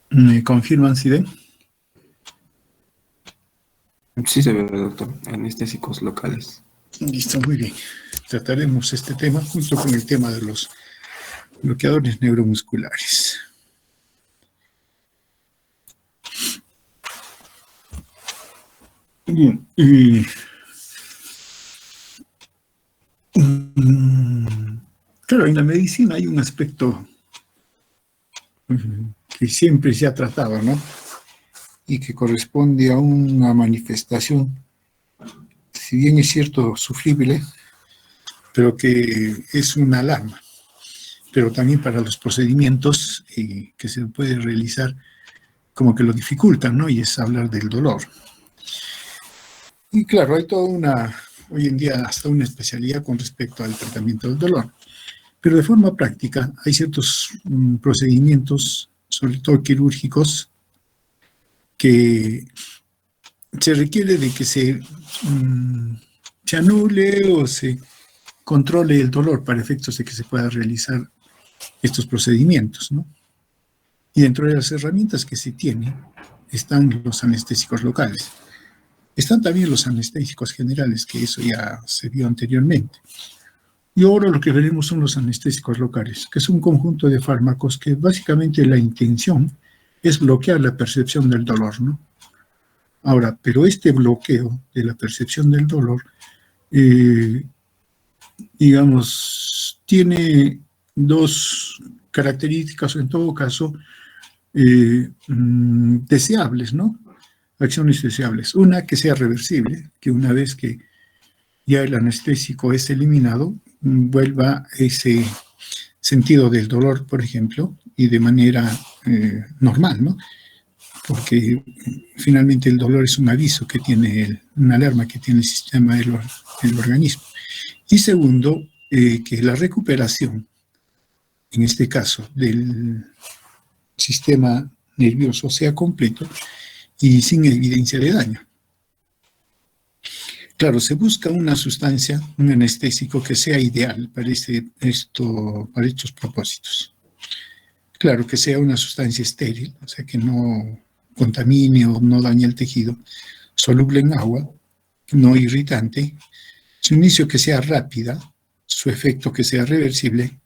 ¿Me confirman si ven? Sí se ve, doctor. Anestésicos locales. Listo, muy bien. Trataremos este tema junto con el tema de los bloqueadores neuromusculares. Bien, claro, en la medicina hay un aspecto que siempre se ha tratado, ¿no? Y que corresponde a una manifestación, si bien es cierto, sufrible, pero que es una alarma. Pero también para los procedimientos que se puede realizar, como que lo dificultan, ¿no? Y es hablar del dolor. Y claro, hay toda hoy en día hasta una especialidad con respecto al tratamiento del dolor. Pero de forma práctica hay ciertos procedimientos, sobre todo quirúrgicos, que se requiere de que se anule o se controle el dolor para efectos de que se pueda realizar estos procedimientos, ¿no? Y dentro de las herramientas que se tiene están los anestésicos locales. Están también los anestésicos generales, que eso ya se vio anteriormente. Y ahora lo que veremos son los anestésicos locales, que es un conjunto de fármacos que básicamente la intención es bloquear la percepción del dolor, ¿no? Ahora, pero este bloqueo de la percepción del dolor, digamos, tiene dos características, o en todo caso, deseables, ¿no? Acciones deseables. Una, que sea reversible, que una vez que ya el anestésico es eliminado, vuelva ese sentido del dolor, por ejemplo, y de manera normal, ¿no? Porque finalmente el dolor es un aviso que tiene, una alarma que tiene el sistema del organismo. Y segundo, que la recuperación, en este caso, del sistema nervioso sea completo y sin evidencia de daño. Claro, se busca una sustancia, un anestésico que sea ideal para estos propósitos. Claro, que sea una sustancia estéril, o sea, que no contamine o no dañe el tejido, soluble en agua, no irritante, su inicio que sea rápida, su efecto que sea reversible,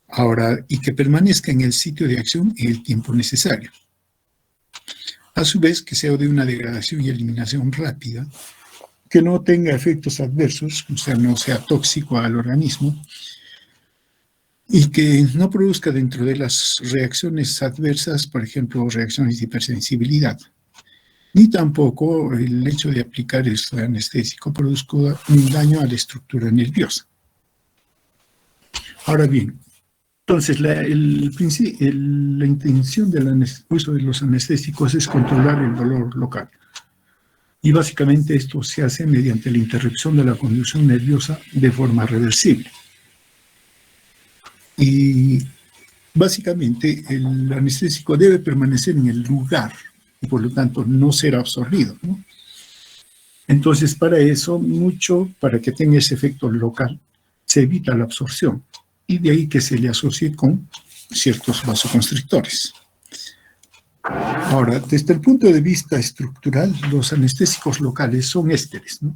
ahora, y que permanezca en el sitio de acción en el tiempo necesario. A su vez, que sea de una degradación y eliminación rápida, que no tenga efectos adversos, o sea, no sea tóxico al organismo, y que no produzca dentro de las reacciones adversas, por ejemplo, reacciones de hipersensibilidad, ni tampoco el hecho de aplicar este anestésico produzca un daño a la estructura nerviosa. Ahora bien, entonces la intención del uso de los anestésicos es controlar el dolor local. Y básicamente esto se hace mediante la interrupción de la conducción nerviosa de forma reversible. Y básicamente el anestésico debe permanecer en el lugar y por lo tanto no ser absorbido, ¿no? Entonces para eso, para que tenga ese efecto local, se evita la absorción y de ahí que se le asocie con ciertos vasoconstrictores. Ahora, desde el punto de vista estructural, los anestésicos locales son ésteres, ¿no?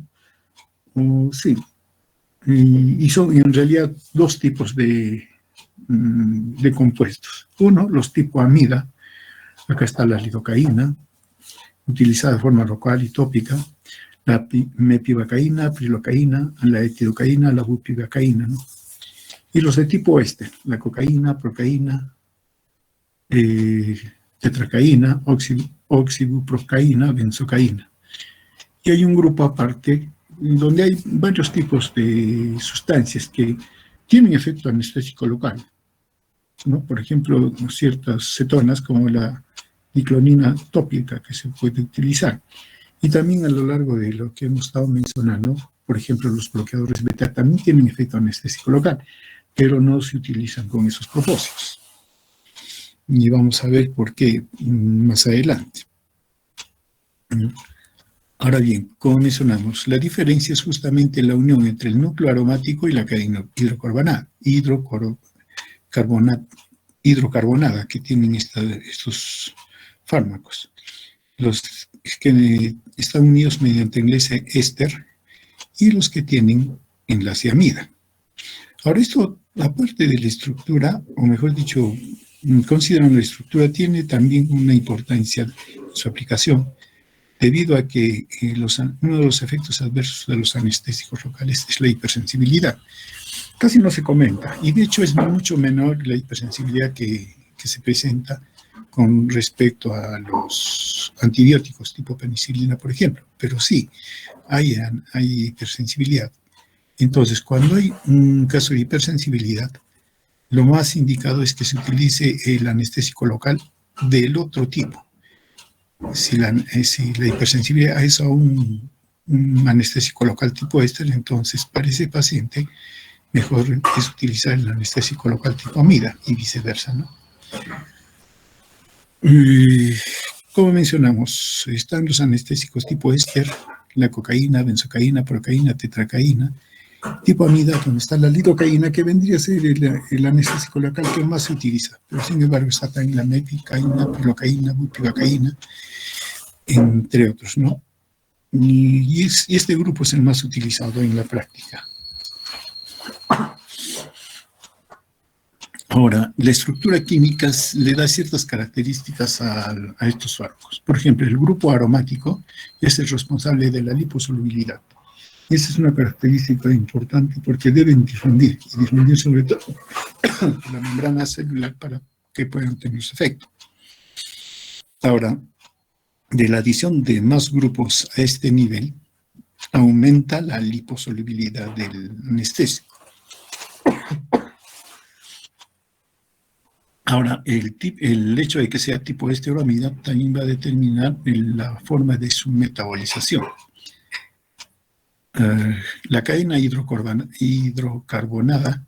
Sí, y son en realidad dos tipos de compuestos. Uno, los tipo amida, acá está la lidocaína, utilizada de forma local y tópica, la mepivacaína, prilocaína, la etilocaína, la bupivacaína, ¿no? Y los de tipo la cocaína, procaína, tetracaína, oxibuprocaína, benzocaína. Y hay un grupo aparte donde hay varios tipos de sustancias que tienen efecto anestésico local, ¿no? Por ejemplo, ciertas cetonas como la diclonina tópica que se puede utilizar. Y también a lo largo de lo que hemos estado mencionando, por ejemplo, los bloqueadores beta también tienen efecto anestésico local, pero no se utilizan con esos propósitos. Y vamos a ver por qué más adelante. Ahora bien, como mencionamos, la diferencia es justamente la unión entre el núcleo aromático y la cadena hidrocarbonato, hidrocarbonada que tienen estos fármacos. Los que están unidos mediante enlace éster y los que tienen enlace amida. Ahora, esto, aparte de la estructura, o mejor dicho, considerando la estructura, tiene también una importancia en su aplicación, debido a que uno de los efectos adversos de los anestésicos locales es la hipersensibilidad. Casi no se comenta, y de hecho es mucho menor la hipersensibilidad que se presenta con respecto a los antibióticos tipo penicilina, por ejemplo, pero sí, hay hipersensibilidad. Entonces, cuando hay un caso de hipersensibilidad, lo más indicado es que se utilice el anestésico local del otro tipo. Si la hipersensibilidad es a un anestésico local tipo éster, entonces para ese paciente mejor es utilizar el anestésico local tipo amida y viceversa, ¿no? Como mencionamos, están los anestésicos tipo éster, la cocaína, benzocaína, procaína, tetracaína. Tipo amida, donde está la lidocaína, que vendría a ser el anestésico local que más se utiliza. Pero sin embargo está también la mepicaína, pilocaína, bupivacaína, entre otros, ¿no? Y este grupo es el más utilizado en la práctica. Ahora, la estructura química le da ciertas características a estos fármacos. Por ejemplo, el grupo aromático es el responsable de la liposolubilidad. Esa es una característica importante porque deben difundir, y difundir sobre todo la membrana celular para que puedan tener su efecto. Ahora, de la adición de más grupos a este nivel, aumenta la liposolubilidad del anestésico. Ahora, el hecho de que sea tipo éster o amida también va a determinar la forma de su metabolización. La cadena hidrocarbonada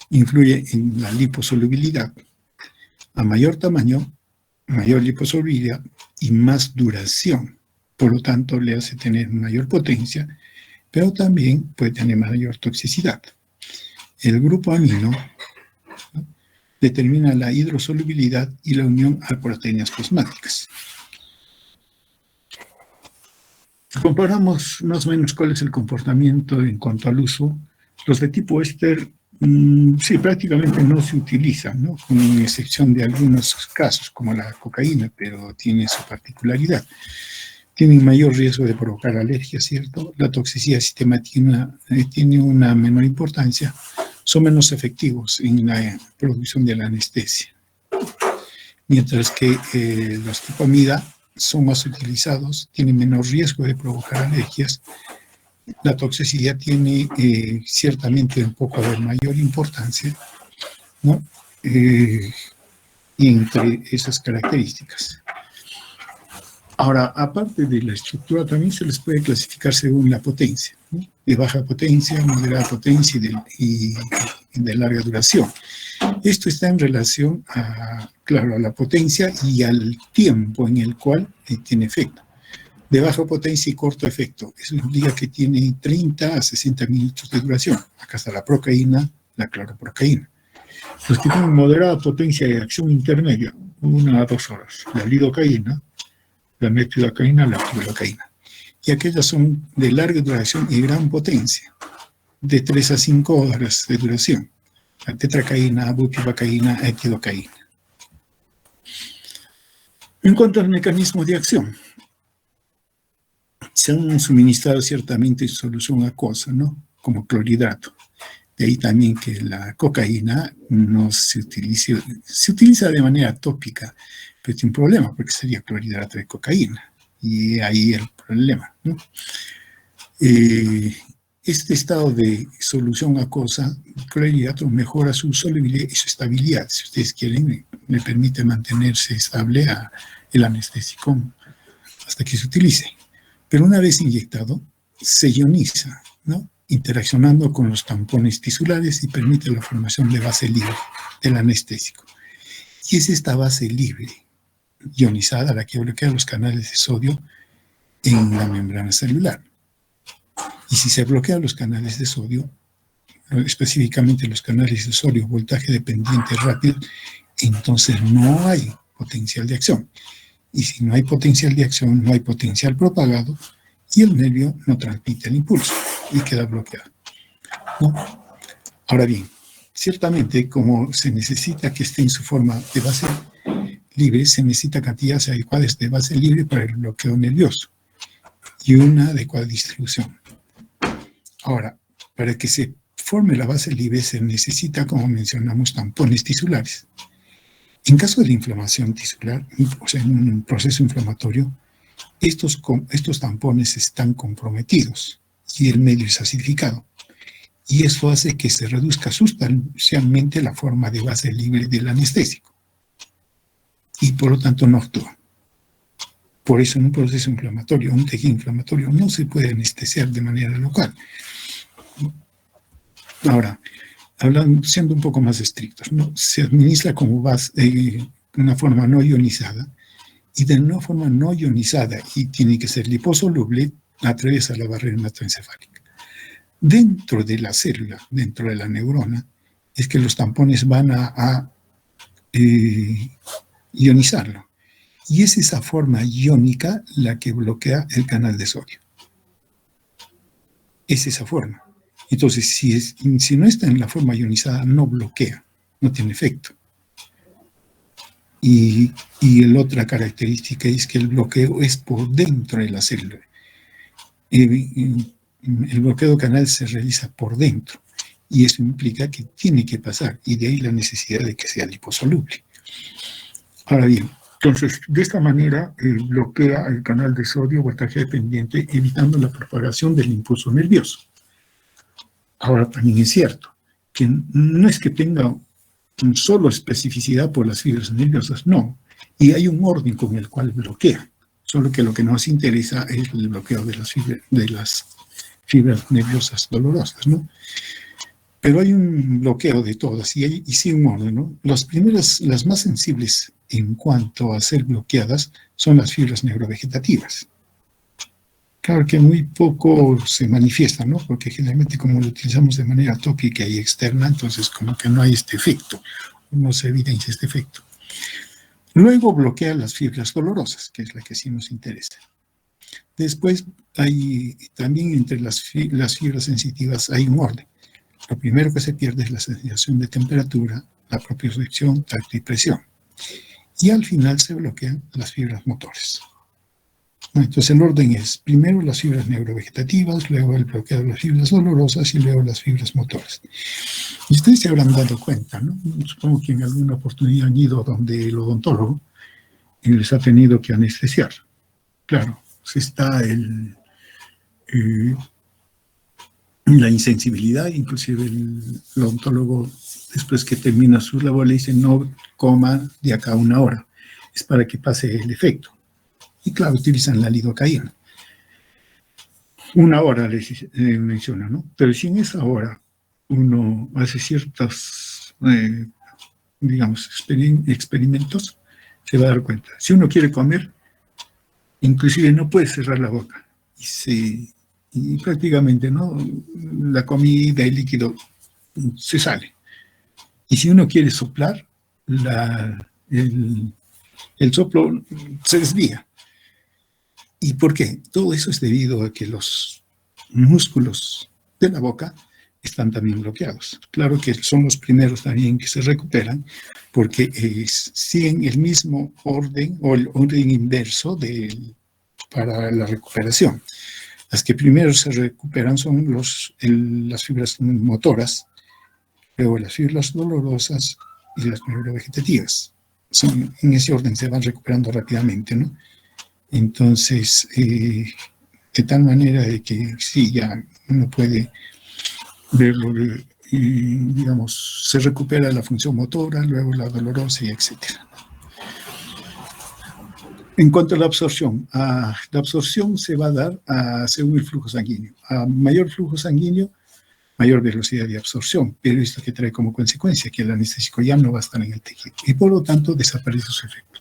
influye en la liposolubilidad. A mayor tamaño, mayor liposolubilidad y más duración. Por lo tanto, le hace tener mayor potencia, pero también puede tener mayor toxicidad. El grupo amino, ¿no?, determina la hidrosolubilidad y la unión a proteínas plasmáticas. Comparamos más o menos cuál es el comportamiento en cuanto al uso. Los de tipo éster, sí, prácticamente no se utilizan, ¿no?, con excepción de algunos casos, como la cocaína, pero tiene su particularidad. Tienen mayor riesgo de provocar alergia, ¿cierto? La toxicidad sistemática tiene una menor importancia, son menos efectivos en la producción de la anestesia. Mientras que los tipo amida son más utilizados, tienen menor riesgo de provocar alergias. La toxicidad tiene ciertamente un poco de mayor importancia, ¿no?, entre esas características. Ahora, aparte de la estructura, también se les puede clasificar según la potencia, ¿no?, de baja potencia, moderada potencia y de larga duración. Esto está en relación a la potencia y al tiempo en el cual tiene efecto. De baja potencia y corto efecto. Eso implica que tiene 30 a 60 minutos de duración. Acá está la procaína, la cloroprocaína. Los que tienen moderada potencia y acción intermedia, 1 a 2 horas. La lidocaína, la metilocaína, la pilocaína. Y aquellas son de larga duración y gran potencia, de 3 a 5 horas de duración. La tetracaína, bupivacaína, etilocaína. En cuanto al mecanismo de acción, se han suministrado ciertamente solución acuosa, ¿no?, como clorhidrato. De ahí también que la cocaína no se utiliza de manera tópica, pero tiene un problema porque sería clorhidrato de cocaína. Y ahí el problema, ¿no? Este estado de solución acuosa, el clorhidrato mejora su solubilidad y su estabilidad. Si ustedes quieren, le permite mantenerse estable el anestésico hasta que se utilice. Pero una vez inyectado, se ioniza, ¿no?, interaccionando con los tampones tisulares y permite la formación de base libre del anestésico. Y es esta base libre, ionizada, la que bloquea los canales de sodio en la membrana celular. Y si se bloquean los canales de sodio, específicamente los canales de sodio voltaje dependiente rápido, entonces no hay potencial de acción. Y si no hay potencial de acción, no hay potencial propagado, y el nervio no transmite el impulso y queda bloqueado, ¿no? Ahora bien, ciertamente, como se necesita que esté en su forma de base libre, se necesita cantidades adecuadas de base libre para el bloqueo nervioso y una adecuada distribución. Ahora, para que se forme la base libre se necesita, como mencionamos, tampones tisulares. En caso de inflamación tisular, o sea, en un proceso inflamatorio, estos tampones están comprometidos y el medio es acidificado. Y eso hace que se reduzca sustancialmente la forma de base libre del anestésico. Y por lo tanto no actúa. Por eso en un proceso inflamatorio, un tejido inflamatorio, no se puede anestesiar de manera local. Ahora, siendo un poco más estrictos, ¿no? Se administra como base de una forma no ionizada, y de una forma no ionizada, y tiene que ser liposoluble, atraviesa la barrera hematoencefálica. Dentro de la célula, dentro de la neurona, es que los tampones van a ionizarlo. Y es esa forma iónica la que bloquea el canal de sodio. Es esa forma. Entonces, si no está en la forma ionizada, no bloquea, no tiene efecto. Y la otra característica es que el bloqueo es por dentro de la célula. El bloqueo canal se realiza por dentro, y eso implica que tiene que pasar, y de ahí la necesidad de que sea liposoluble. Ahora bien, entonces, de esta manera bloquea el canal de sodio voltaje dependiente, evitando la propagación del impulso nervioso. Ahora, también es cierto que no es que tenga solo especificidad por las fibras nerviosas, no. Y hay un orden con el cual bloquea. Solo que lo que nos interesa es el bloqueo de las fibras nerviosas dolorosas, ¿no? Pero hay un bloqueo de todas y sí un orden, ¿no? Las más sensibles en cuanto a ser bloqueadas son las fibras neurovegetativas. Claro que muy poco se manifiesta, ¿no? Porque generalmente como lo utilizamos de manera tópica y externa, entonces como que no hay este efecto, no se evidencia este efecto. Luego bloquea las fibras dolorosas, que es la que sí nos interesa. Después hay también entre las fibras sensitivas hay un orden. Lo primero que se pierde es la sensación de temperatura, la propiocepción, tacto y presión. Y al final se bloquean las fibras motores. Entonces el orden es primero las fibras neurovegetativas, luego el bloqueo de las fibras dolorosas y luego las fibras motores. Y ustedes se habrán dado cuenta, ¿no? Supongo que en alguna oportunidad han ido donde el odontólogo y les ha tenido que anestesiar. Claro, está la insensibilidad, inclusive el odontólogo después que termina su labor le dice no coma de acá a 1 hora, es para que pase el efecto. Y claro, utilizan la lidocaína. 1 hora les menciona, ¿no? Pero si en esa hora uno hace ciertos, digamos, experimentos, se va a dar cuenta. Si uno quiere comer, inclusive no puede cerrar la boca. Y prácticamente, ¿no? La comida, el líquido, se sale. Y si uno quiere soplar, el soplo se desvía. ¿Y por qué? Todo eso es debido a que los músculos de la boca están también bloqueados. Claro que son los primeros también que se recuperan porque siguen el mismo orden o el orden inverso para la recuperación. Las que primero se recuperan son las fibras motoras, luego las fibras dolorosas y las neurovegetativas. En ese orden se van recuperando rápidamente, ¿no? Entonces, de tal manera de que sí, ya uno puede verlo, digamos, se recupera la función motora, luego la dolorosa y etcétera. En cuanto a la absorción se va a dar según el flujo sanguíneo. A mayor flujo sanguíneo, mayor velocidad de absorción, pero esto que trae como consecuencia que el anestésico ya no va a estar en el tejido y por lo tanto desaparece su efecto.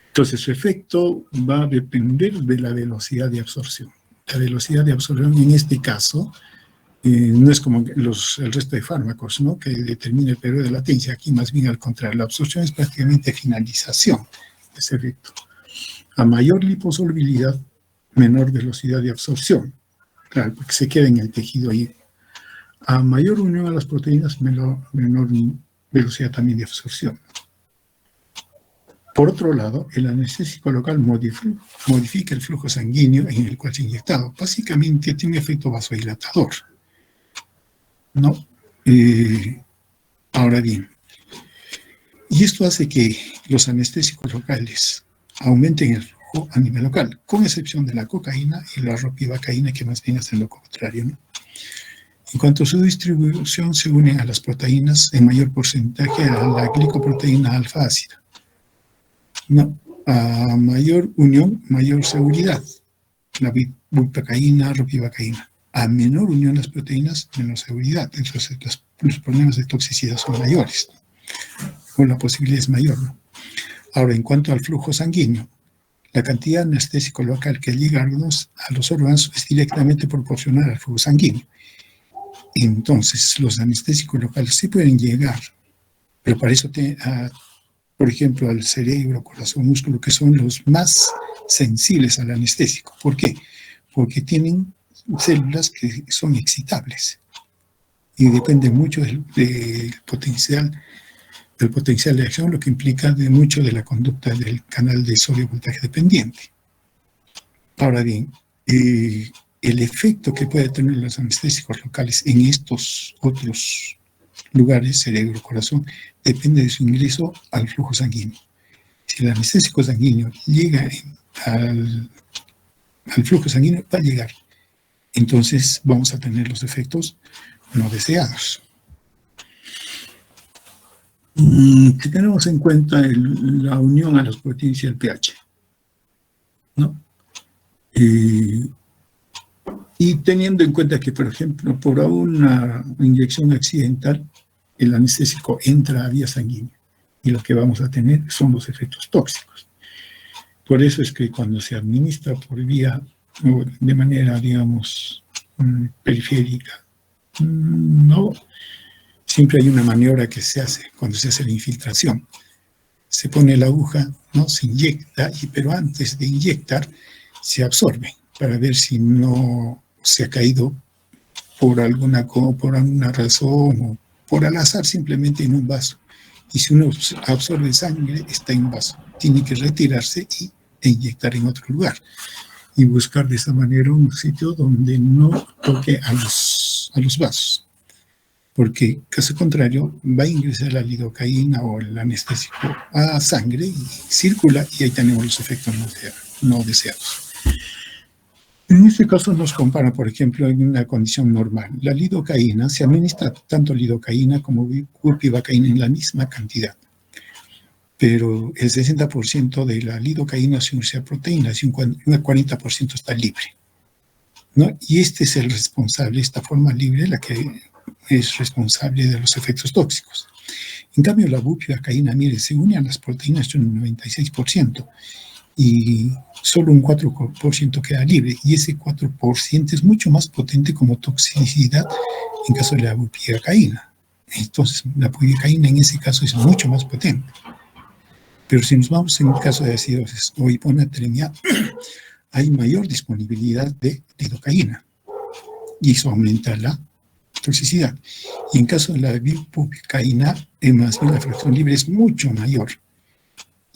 Entonces su efecto va a depender de la velocidad de absorción. La velocidad de absorción en este caso No es como el resto de fármacos, ¿no?, que determina el periodo de latencia. Aquí más bien al contrario, la absorción es prácticamente finalización de ese efecto. A mayor liposolubilidad, menor velocidad de absorción. Claro, porque se queda en el tejido ahí. A mayor unión a las proteínas, menor velocidad también de absorción. Por otro lado, el anestésico local modifica el flujo sanguíneo en el cual se ha inyectado. Básicamente tiene un efecto vasodilatador, ¿no? Ahora bien, y esto hace que los anestésicos locales aumenten el flujo a nivel local, con excepción de la cocaína y la ropivacaína, que más bien hacen lo contrario, ¿no? En cuanto a su distribución, se unen a las proteínas en mayor porcentaje a la glicoproteína alfa ácida. No, a mayor unión, mayor seguridad. La bupivacaína, ropivacaína. A menor unión las proteínas, menor seguridad. Entonces los problemas de toxicidad son mayores, o la posibilidad es mayor, ¿no? Ahora, en cuanto al flujo sanguíneo, la cantidad de anestésico local que llega a los órganos es directamente proporcional al flujo sanguíneo. Entonces, los anestésicos locales sí pueden llegar, pero para eso, por ejemplo, al cerebro, corazón, músculo, que son los más sensibles al anestésico. ¿Por qué? Porque tienen células que son excitables y depende mucho del potencial de acción, lo que implica mucho de la conducta del canal de sodio voltaje dependiente. Ahora bien, el efecto que puede tener los anestésicos locales en estos otros lugares, cerebro, corazón, depende de su ingreso al flujo sanguíneo. Si el anestésico sanguíneo llega al flujo sanguíneo, va a llegar. Entonces vamos a tener los efectos no deseados. Si tenemos en cuenta la unión a las proteínas y el pH, ¿no? Y teniendo en cuenta que, por ejemplo, por una inyección accidental, el anestésico entra a vía sanguínea y lo que vamos a tener son los efectos tóxicos. Por eso es que cuando se administra por vía, de manera, digamos, periférica, no, siempre hay una maniobra que se hace cuando se hace la infiltración. Se pone la aguja, ¿no?, se inyecta, pero antes de inyectar se absorbe para ver si no se ha caído por alguna razón o por al azar simplemente en un vaso. Y si uno absorbe sangre, está en un vaso. Tiene que retirarse e inyectar en otro lugar. Y buscar de esa manera un sitio donde no toque a los vasos. Porque, caso contrario, va a ingresar la lidocaína o el anestésico a sangre y circula, y ahí tenemos los efectos no deseados. En este caso nos compara, por ejemplo, en una condición normal. La lidocaína, se administra tanto lidocaína como bupivacaína en la misma cantidad. Pero el 60% de la lidocaína se une a proteínas y un 40% está libre, ¿no? Y este es el responsable, esta forma libre, la que es responsable de los efectos tóxicos. En cambio, la bupivacaína, mire, se une a las proteínas un 96%. Y solo un 4% queda libre, y ese 4% es mucho más potente como toxicidad en caso de la bupivacaína. Entonces, la bupivacaína en ese caso es mucho más potente. Pero si nos vamos en el caso de acidosis o hiponatremia, hay mayor disponibilidad de lidocaína, y eso aumenta la toxicidad. Y en caso de la bupivacaína, más bien la fracción libre es mucho mayor,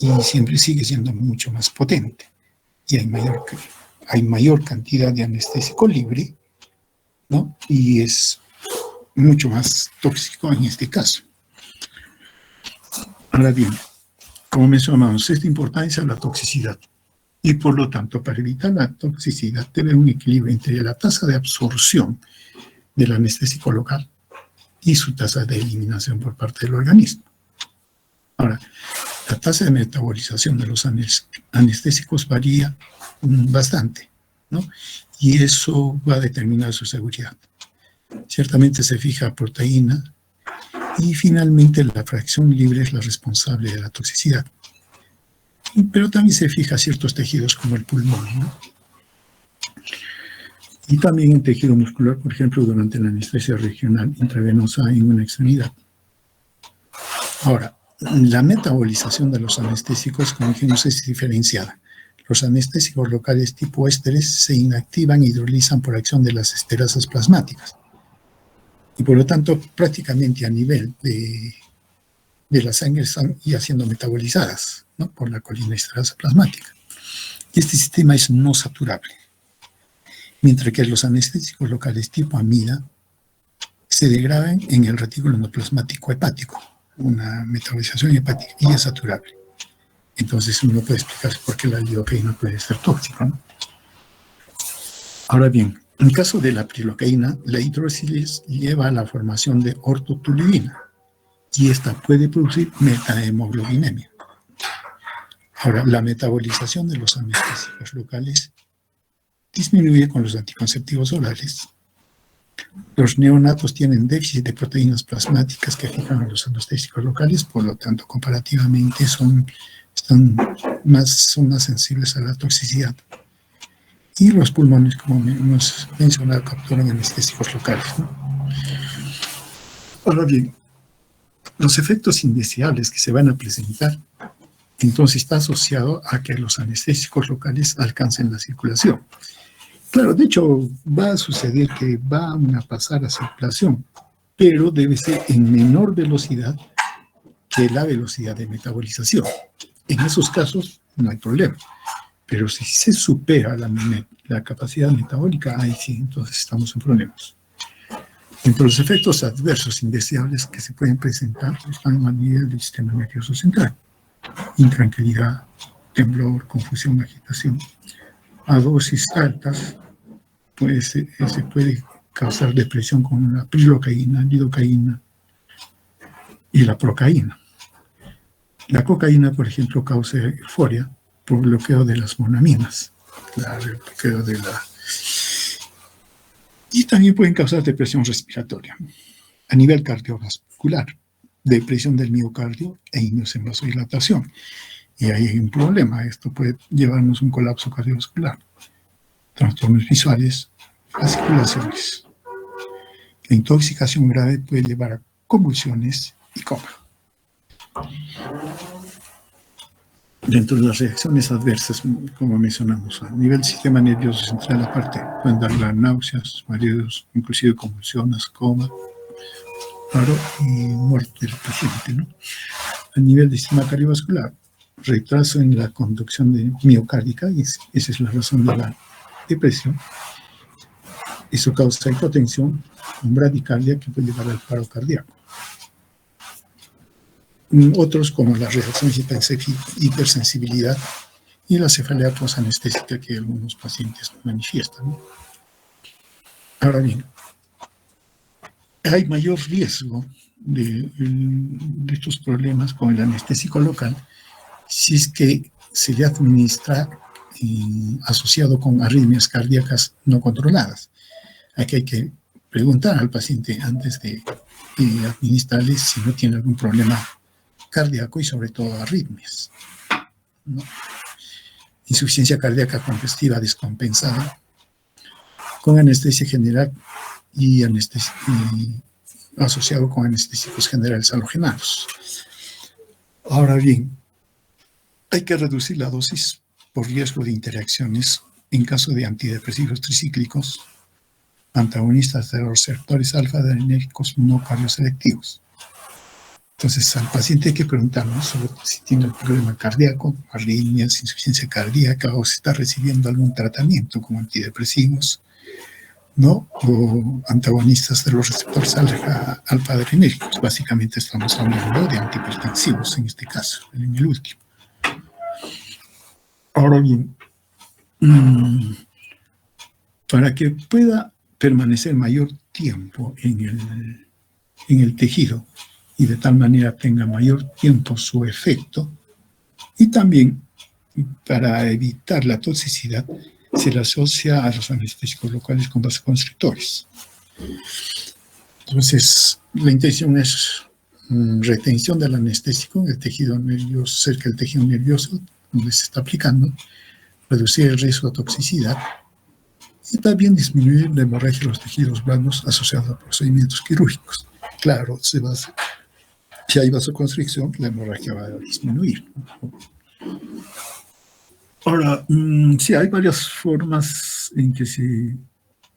y siempre sigue siendo mucho más potente. Y hay mayor cantidad de anestésico libre, ¿no? Y es mucho más tóxico en este caso. Ahora bien, como mencionamos, es de importancia la toxicidad. Y por lo tanto, para evitar la toxicidad, tener un equilibrio entre la tasa de absorción del anestésico local y su tasa de eliminación por parte del organismo. Ahora, la tasa de metabolización de los anestésicos varía bastante, ¿no? Y eso va a determinar su seguridad. Ciertamente se fija proteína y finalmente la fracción libre es la responsable de la toxicidad. Pero también se fija ciertos tejidos como el pulmón, ¿no? Y también en tejido muscular, por ejemplo, durante la anestesia regional intravenosa en una extremidad. Ahora, la metabolización de los anestésicos, como dijimos, es diferenciada. Los anestésicos locales tipo ésteres se inactivan y hidrolizan por acción de las esterasas plasmáticas. Y por lo tanto, prácticamente a nivel de la sangre están ya siendo metabolizadas, ¿no?, por la colinesterasa plasmática. Y este sistema es no saturable. Mientras que los anestésicos locales tipo amida se degradan en el retículo endoplasmático hepático, una metabolización hepática, y es saturable. Entonces uno puede explicar por qué la lidocaína puede ser tóxica, ¿no? Ahora bien, en el caso de la prilocaína, la hidrólisis lleva a la formación de ortotulidina y esta puede producir metahemoglobinemia. Ahora, la metabolización de los anestésicos locales disminuye con los anticonceptivos orales. Los neonatos tienen déficit de proteínas plasmáticas que fijan a los anestésicos locales, por lo tanto, comparativamente son más sensibles a la toxicidad. Y los pulmones, como hemos mencionado, capturan anestésicos locales, ¿no? Ahora bien, los efectos indeseables que se van a presentar, entonces está asociado a que los anestésicos locales alcancen la circulación. Claro, de hecho, va a suceder que van a pasar a circulación, pero debe ser en menor velocidad que la velocidad de metabolización. En esos casos no hay problema, pero si se supera la capacidad metabólica, ahí sí, entonces estamos en problemas. Entre los efectos adversos indeseables que se pueden presentar están a nivel del sistema nervioso central: intranquilidad, temblor, confusión, agitación. A dosis altas, pues, se puede causar depresión con la prilocaína, lidocaína y la procaína. La cocaína, por ejemplo, causa euforia por bloqueo de las monaminas, el bloqueo de la... Y también pueden causar depresión respiratoria. A nivel cardiovascular, depresión del miocardio e vasodilatación. Y ahí hay un problema. Esto puede llevarnos a un colapso cardiovascular. Trastornos visuales, fasciculaciones. La intoxicación grave puede llevar a convulsiones y coma. Dentro de las reacciones adversas, como mencionamos, a nivel del sistema nervioso central, aparte, pueden dar las náuseas, mareos, inclusive convulsiones, coma, paro y muerte del paciente, ¿no? A nivel del sistema cardiovascular, retraso en la conducción miocárdica, y esa es la razón de la depresión. Eso causa hipotensión, bradicardia, que puede llevar al paro cardíaco. Otros, como la reacción hipersensibilidad y la cefalea posanestésica que algunos pacientes manifiestan, ¿no? Ahora bien, hay mayor riesgo de estos problemas con el anestésico local si es que se le administra asociado con arritmias cardíacas no controladas. Aquí hay que preguntar al paciente antes de administrarle si no tiene algún problema cardíaco y sobre todo arritmias, ¿no? Insuficiencia cardíaca congestiva descompensada con anestesia general y asociado con anestésicos generales halogenados. Ahora bien, hay que reducir la dosis por riesgo de interacciones en caso de antidepresivos tricíclicos, antagonistas de los receptores alfa-adrenérgicos no cardioselectivos. Entonces, al paciente hay que preguntarnos sobre si tiene un problema cardíaco, arritmias, insuficiencia cardíaca, o si está recibiendo algún tratamiento como antidepresivos, ¿no?, o antagonistas de los receptores alfa-adrenérgicos. Básicamente estamos hablando de antihipertensivos en este caso, en el último. Ahora bien, para que pueda permanecer mayor tiempo en el tejido y de tal manera tenga mayor tiempo su efecto, y también para evitar la toxicidad, se le asocia a los anestésicos locales con vasoconstrictores. Entonces, la intención es retención del anestésico en el tejido nervioso, cerca del tejido nervioso donde se está aplicando, reducir el riesgo de toxicidad Y también disminuir la hemorragia de los tejidos blandos asociados a procedimientos quirúrgicos. Claro, si hay vasoconstricción, la hemorragia va a disminuir. Ahora, sí, hay varias formas en que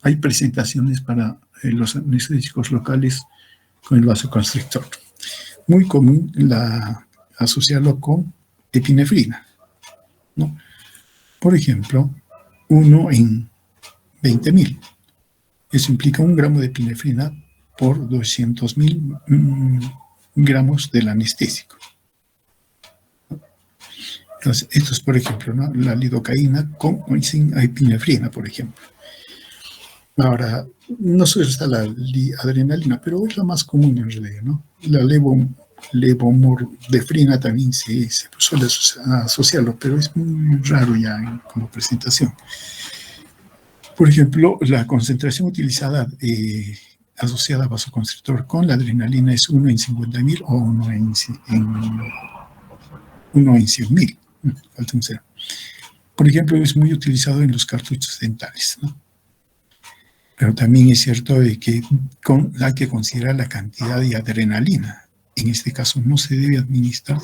hay presentaciones para los anestésicos locales con el vasoconstrictor. Muy común asociarlo con epinefrina, ¿no? Por ejemplo, 1 en 20.000. Eso implica 1 gramo de epinefrina por 200.000 gramos del anestésico. Entonces, esto es, por ejemplo, ¿no?, la lidocaína con o sin epinefrina, por ejemplo. Ahora, no solo está la adrenalina, pero es la más común en realidad, ¿no? La levomordefrina también se suele asociarlo, pero es muy raro ya como presentación. Por ejemplo, la concentración utilizada asociada a vasoconstrictor con la adrenalina es 1 en 50.000 o 1 en 100.000. Falta un cero. Por ejemplo, es muy utilizado en los cartuchos dentales, ¿no? Pero también es cierto de que hay que considerar la cantidad de adrenalina. En este caso no se debe administrar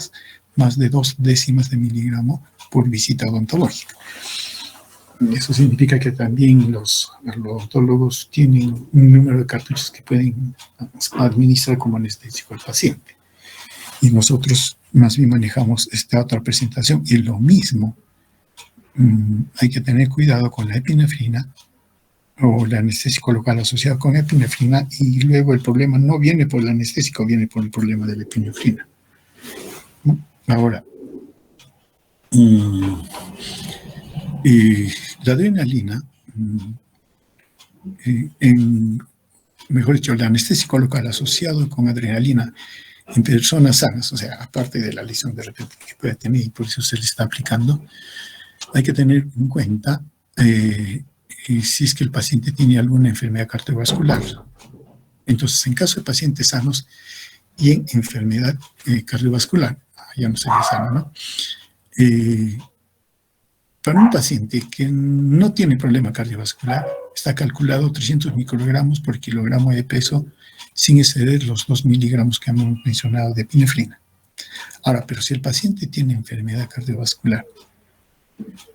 más de 0,2 miligramo por visita odontológica. Eso significa que también los odontólogos tienen un número de cartuchos que pueden administrar como anestésico al paciente. Y nosotros más bien manejamos esta otra presentación. Y lo mismo, hay que tener cuidado con la epinefrina o el anestésico local asociado con epinefrina, y luego el problema no viene por el anestésico, viene por el problema de la epinefrina. Ahora, la adrenalina, mejor dicho, el anestésico local asociado con adrenalina en personas sanas, o sea, aparte de la lesión de repente que puede tener y por eso se le está aplicando, hay que tener en cuenta si es que el paciente tiene alguna enfermedad cardiovascular. Entonces, en caso de pacientes sanos y en enfermedad cardiovascular, ya no sería sano, ¿no? Para un paciente que no tiene problema cardiovascular, está calculado 300 microgramos por kilogramo de peso sin exceder los 2 miligramos que hemos mencionado de epinefrina. Ahora, pero si el paciente tiene enfermedad cardiovascular,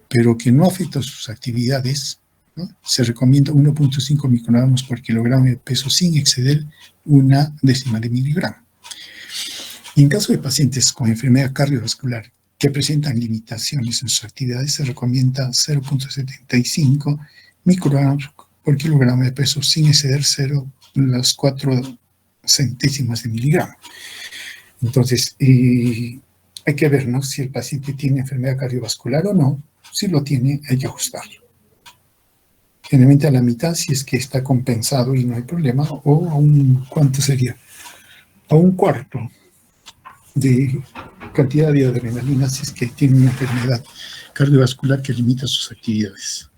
pero que no afecta sus actividades, ¿no?, se recomienda 1.5 microgramos por kilogramo de peso sin exceder 0,1 miligramo. Y en caso de pacientes con enfermedad cardiovascular que presentan limitaciones en sus actividades, se recomienda 0.75 microgramos por kilogramo de peso sin exceder 0,4 centésimas de miligramo. Entonces, hay que ver, ¿no?, si el paciente tiene enfermedad cardiovascular o no. Si lo tiene, hay que ajustarlo. Generalmente a la mitad, si es que está compensado y no hay problema, o a ¿cuánto sería? A 1/4 de cantidad de adrenalina si es que tiene una enfermedad cardiovascular que limita sus actividades.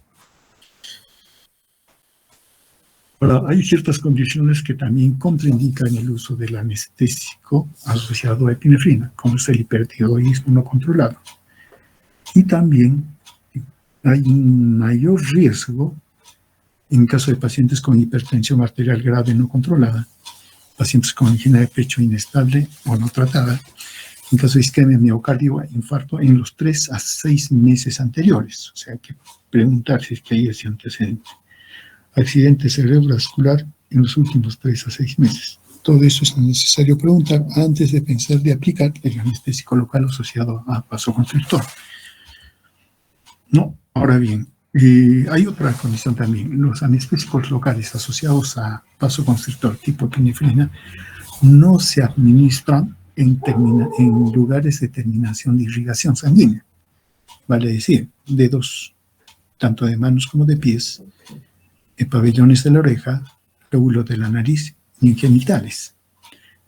Ahora, hay ciertas condiciones que también contraindican el uso del anestésico asociado a epinefrina, como es el hipertiroidismo no controlado. Y también hay un mayor riesgo en caso de pacientes con hipertensión arterial grave no controlada, pacientes con angina de pecho inestable o no tratada, en caso de isquemia miocardio, infarto en los 3 a 6 meses anteriores. O sea, hay que preguntar si es que hay ese antecedente. Accidente cerebrovascular en los últimos 3 a 6 meses. Todo eso es necesario preguntar antes de pensar de aplicar el anestésico local asociado a vasoconstrictor. No, ahora bien, hay otra condición también. Los anestésicos locales asociados a vasoconstrictor tipo epinefrina no se administran en lugares de terminación de irrigación sanguínea. Vale decir, dedos, tanto de manos como de pies, pabellones de la oreja, lóbulos de la nariz y en genitales.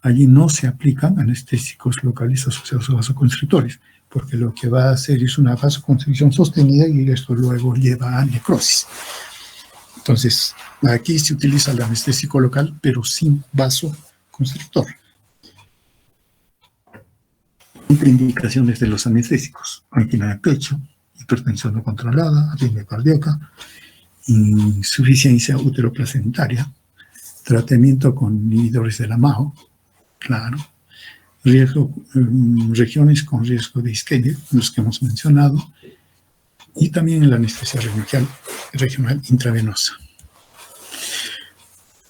Allí no se aplican anestésicos locales asociados a vasoconstrictores, porque lo que va a hacer es una vasoconstricción sostenida y esto luego lleva a necrosis. Entonces, aquí se utiliza el anestésico local, pero sin vasoconstrictor. Contraindicaciones de los anestésicos: angina de pecho, hipertensión no controlada, arritmia cardíaca insuficiencia uteroplacentaria, tratamiento con inhibidores de la MAO, claro, regiones con riesgo de isquemia, los que hemos mencionado, y también la anestesia regional intravenosa.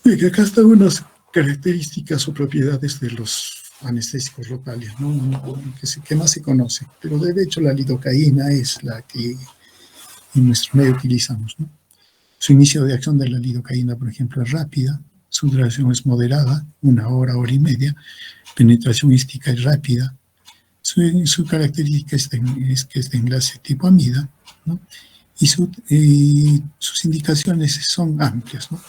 Y que acá están unas características o propiedades de los anestésicos locales, ¿no? que más se conoce, pero de hecho la lidocaína es la que en nuestro medio utilizamos, ¿no? Su inicio de acción de la lidocaína, por ejemplo, es rápida, su duración es moderada, 1 hora, hora y media, penetración ística es rápida, su característica es que es de enlace tipo amida, ¿no? Y sus indicaciones son amplias, ¿no?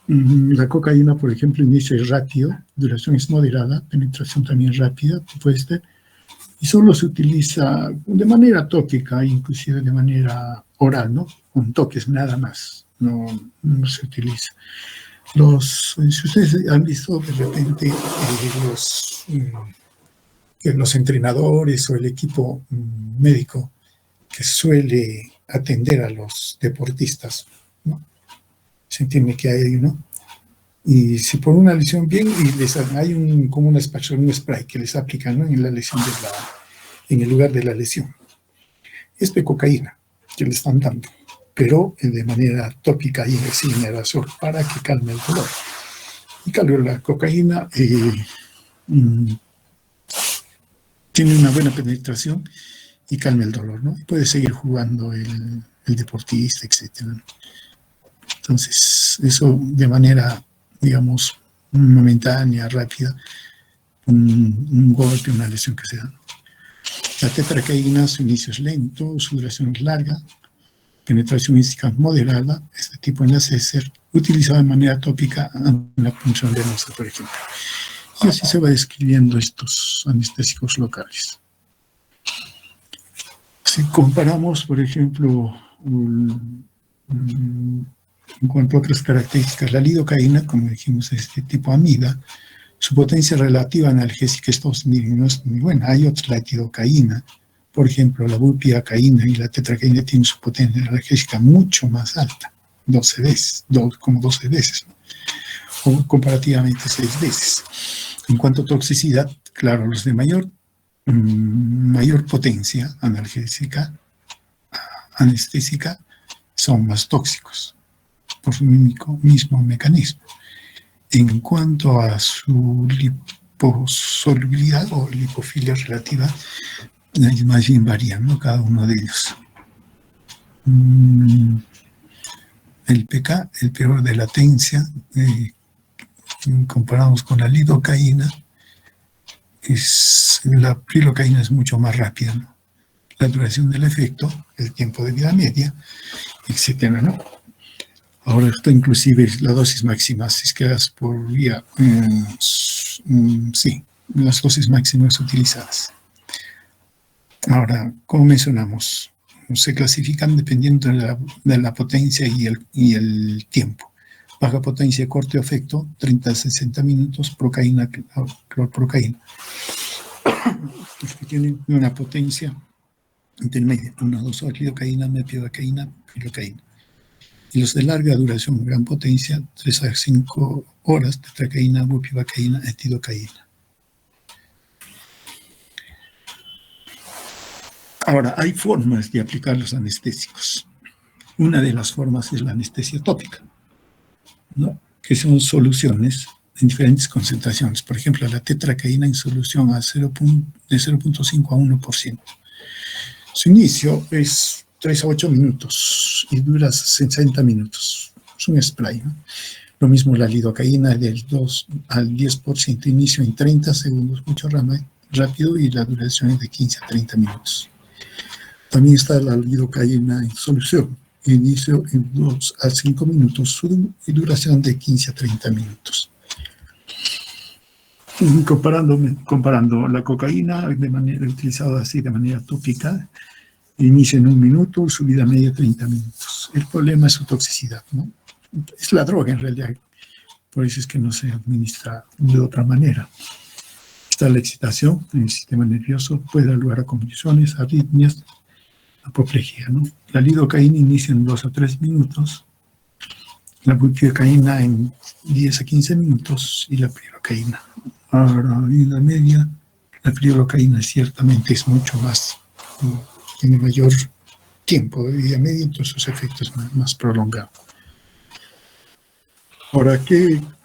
La cocaína, por ejemplo, inicio es rápido, duración es moderada, penetración también rápida, y solo se utiliza de manera tópica, inclusive de manera oral, ¿no? Con toques nada más, no se utiliza. Si ustedes han visto de repente los entrenadores o el equipo médico que suele atender a los deportistas, ¿no? Se entiende que hay uno, y si por una lesión bien, y hay como un spray que les aplican, ¿no? En la lesión en el lugar de la lesión. Es de cocaína que le están dando, pero de manera tópica y sin aerosol para que calme el dolor. Y claro, la cocaína tiene una buena penetración y calma el dolor, ¿no? Y puede seguir jugando el deportista, etc. Entonces, eso de manera, digamos, momentánea, rápida, un golpe, una lesión que se da. La tetracaína, su inicio es lento, su duración es larga, penetración ística moderada, este tipo de enlace es ser utilizado de manera tópica en la punción venosa, por ejemplo. Y así se va describiendo estos anestésicos locales. Si comparamos, por ejemplo, en cuanto a otras características, la lidocaína, como dijimos, es de tipo amida, su potencia relativa analgésica es no es muy buena. Hay otra, la lidocaína, por ejemplo, la bupivacaína y la tetracaína tienen su potencia analgésica mucho más alta, 12 veces, como 12 veces, ¿no? O comparativamente 6 veces. En cuanto a toxicidad, claro, los de mayor potencia anestésica son más tóxicos por su mismo mecanismo. En cuanto a su liposolubilidad o lipofilia relativa, más bien varían, ¿no? Cada uno de ellos. El pK, el periodo de latencia, comparamos con la lidocaína, la prilocaína es mucho más rápida, ¿no? La duración del efecto, el tiempo de vida media, etcétera, ¿no? Ahora está inclusive la dosis máxima, si es que das por vía, sí, las dosis máximas utilizadas. Ahora, como mencionamos, se clasifican dependiendo de la potencia y el tiempo. Baja potencia, corto efecto, 30 a 60 minutos, procaína, clorprocaína. Los que tienen una potencia intermedia, 1 o 2 horas, lidocaína, mepivacaína, pilocaína. Y los de larga duración, gran potencia, 3 a 5 horas, tetracaína, bupivacaína, etidocaína. Ahora, hay formas de aplicar los anestésicos. Una de las formas es la anestesia tópica, ¿no? Que son soluciones en diferentes concentraciones. Por ejemplo, la tetracaína en solución de 0.5 a 1%. Su inicio es 3 a 8 minutos y dura 60 minutos. Es un spray, ¿no? Lo mismo la lidocaína del 2 al 10%, inicio en 30 segundos, mucho rápido, y la duración es de 15 a 30 minutos. También está la lidocaína en solución, inicio en 2 a 5 minutos y duración de 15 a 30 minutos. Comparando la cocaína utilizada así de manera tópica, inicio en 1 minuto, subida media 30 minutos. El problema es su toxicidad, ¿no? Es la droga en realidad, por eso es que no se administra de otra manera. Está la excitación en el sistema nervioso, puede dar lugar a convulsiones, arritmias, apoplejía, ¿no? La lidocaína inicia en 2 a 3 minutos, la bupivacaína en 10 a 15 minutos y la prilocaína. Ahora, en la media, la prilocaína ciertamente es mucho más, tiene mayor tiempo de vida media, entonces sus efectos más prolongados. Ahora,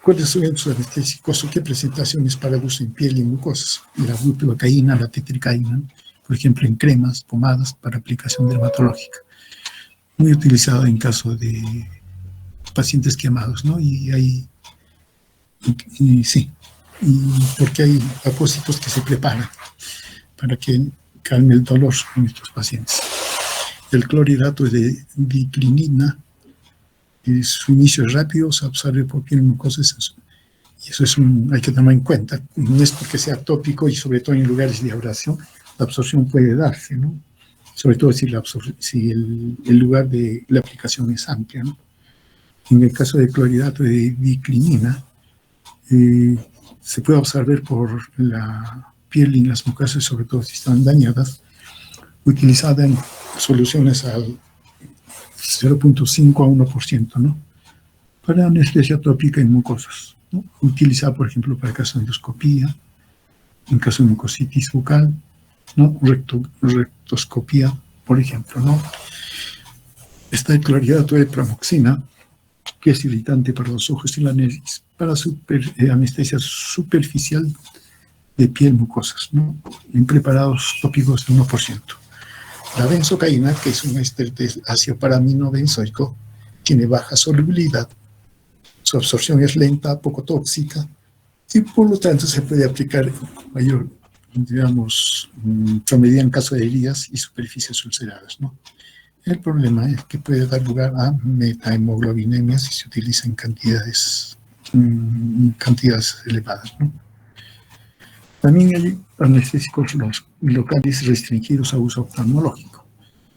¿cuáles son los anestésicos o qué presentaciones para el uso en piel y mucosas? La bupivacaína, la tetracaína, por ejemplo, en cremas, pomadas para aplicación dermatológica. Muy utilizada en caso de pacientes quemados, ¿no? Sí, porque hay apósitos que se preparan para que calme el dolor en estos pacientes. El clorhidrato de diclinina, su inicio es rápido, se absorbe por piel mucosa, y eso hay que tomar en cuenta. No es porque sea tópico y sobre todo en lugares de abrasión, la absorción puede darse, ¿no? Sobre todo si el lugar de la aplicación es amplia, ¿no? En el caso de clorhidrato de diclinina, se puede absorber por la piel y las mucosas, sobre todo si están dañadas, utilizada en soluciones al 0.5 a 1%, ¿no? Para anestesia tópica en mucosas, ¿no? Utilizada, por ejemplo, para caso de endoscopía, en caso de mucositis bucal, ¿no? Rectoscopía, por ejemplo, ¿no? Está el clorhidrato de pramoxina, que es irritante para los ojos y la nariz, para anestesia superficial de piel mucosas, ¿no? En preparados tópicos de 1%. La benzocaína, que es un éster de ácido paraminobenzoico, tiene baja solubilidad, su absorción es lenta, poco tóxica, y por lo tanto se puede aplicar mayor, digamos, promedida en caso de heridas y superficies ulceradas, ¿no? El problema es que puede dar lugar a metahemoglobinemia si se utiliza en cantidades elevadas, ¿no? También hay anestésicos locales restringidos a uso oftalmológico.